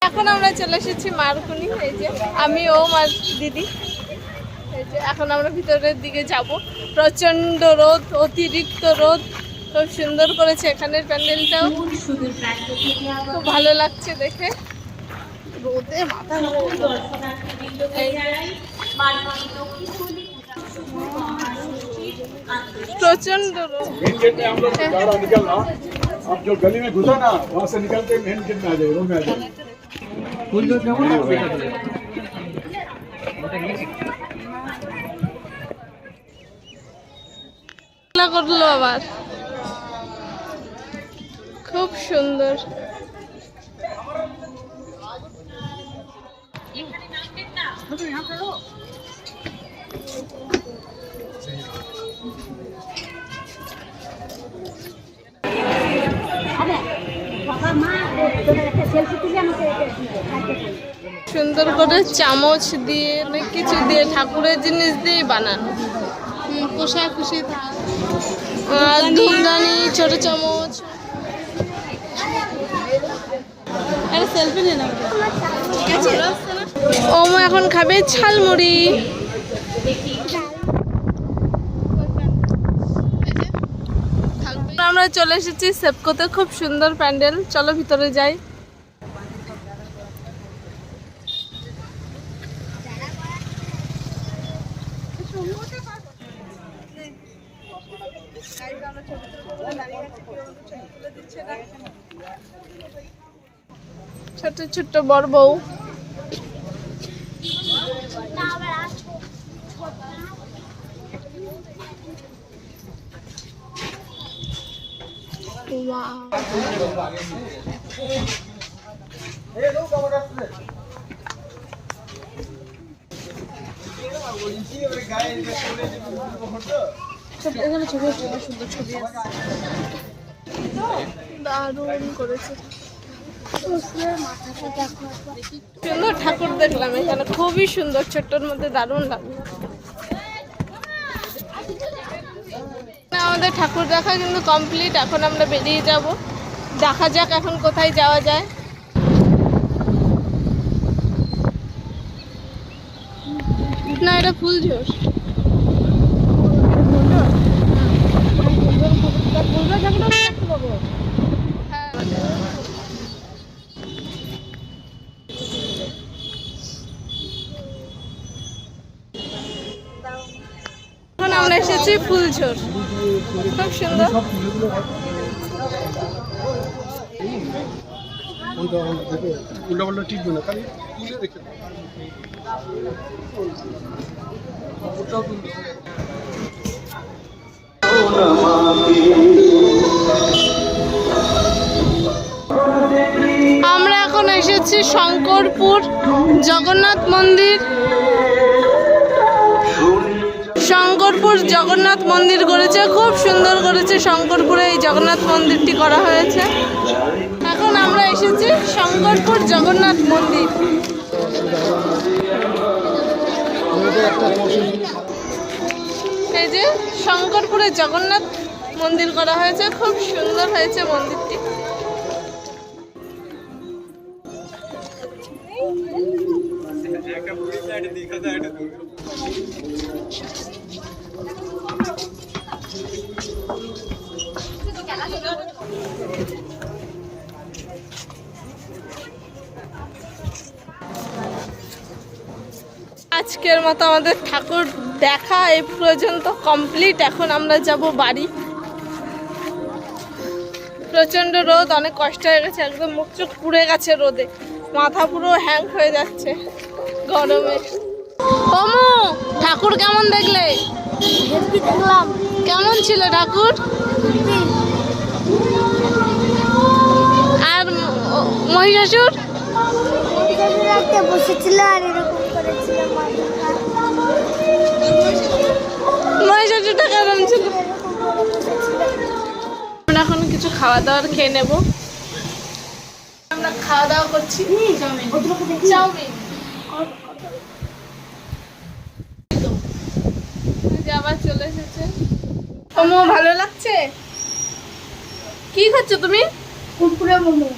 এখন আমরা চলে এসেছি মারকুনি। এই যে আমি ও মার দিদি। এই যে এখন আমরা ভিতরের দিকে যাব। প্রচন্ড রোদ, অতিরিক্ত রোদ। খুব সুন্দর করেছে এখানের প্যান্ডেলটাও, খুব ভালো লাগছে দেখে। রোদে মাথা প্রচন্ড রোদ। अब जो गली में घुसा ना वहाँ से निकल के मेन गेट में आ जाए, रूम में आ जाए। করলো আবার, খুব সুন্দর। সুন্দর করে চামচ দিয়ে অনেক কিছু দিয়ে ঠাকুরের জিনিস দিয়ে বানানো, কোষাকুষি আর ধূপদানি, ছোট চামচ। সেলফি নিয়ে নাও। ওমো এখন খাবে ঝালমুড়ি। আমরা চলে এসেছি সেপকোতে, খুব সুন্দর প্যান্ডেল। চলো ভিতরে যাই। ছোট ছোট বড় বউ। দারুণ করেছে, সুন্দর ঠাকুর দেখলাম এখানে, খুবই সুন্দর। ছোট্টর মধ্যে দারুণ লাগলো। আমাদের ঠাকুর দেখা কিন্তু কমপ্লিট। এখন আমরা বেরিয়ে যাব, দেখা যাক এখন কোথায় যাওয়া যায়। না, এটা ফুলঝোর। এখন আমরা এসেছি ফুলঝোর, খুব সুন্দর। আমরা এখন এসেছি শঙ্করপুর জগন্নাথ মন্দির। শঙ্করপুর জগন্নাথ মন্দির করেছে, খুব সুন্দর করেছে। শঙ্করপুরে এই জগন্নাথ মন্দিরটি করা হয়েছে। এখন আমরা এসেছি শঙ্করপুর জগন্নাথ মন্দির। এই যে শঙ্করপুরে জগন্নাথ মন্দির করা হয়েছে, খুব সুন্দর হয়েছে মন্দিরটি। আজকের মতো আমাদের ঠাকুর দেখা এই পর্যন্ত কমপ্লিট। এখন আমরা যাব বাড়ি। প্রচন্ড রোদ, অনেক কষ্ট হয়ে গেছে, একদম মুখ চোখ পুড়ে গেছে রোদে, মাথা পুরো হ্যাং হয়ে যাচ্ছে গরমে। ওমো, ঠাকুর কেমন দেখলে? দেখলাম। কেমন ছিল ঠাকুর? আর মহিষাসুর বসেছিল আর এরকম করেছিল। মহিষাসুরটা কেমন ছিল? আমরা এখন কিছু খাওয়া দাওয়ার খেয়ে নেব। আমরা খাওয়া দাওয়া করছি চাউমিন। আবার চলে এসেছে। ওমো, ভালো লাগছে? কি খাচ্ছ তুমি? কুরকুরে মোমো।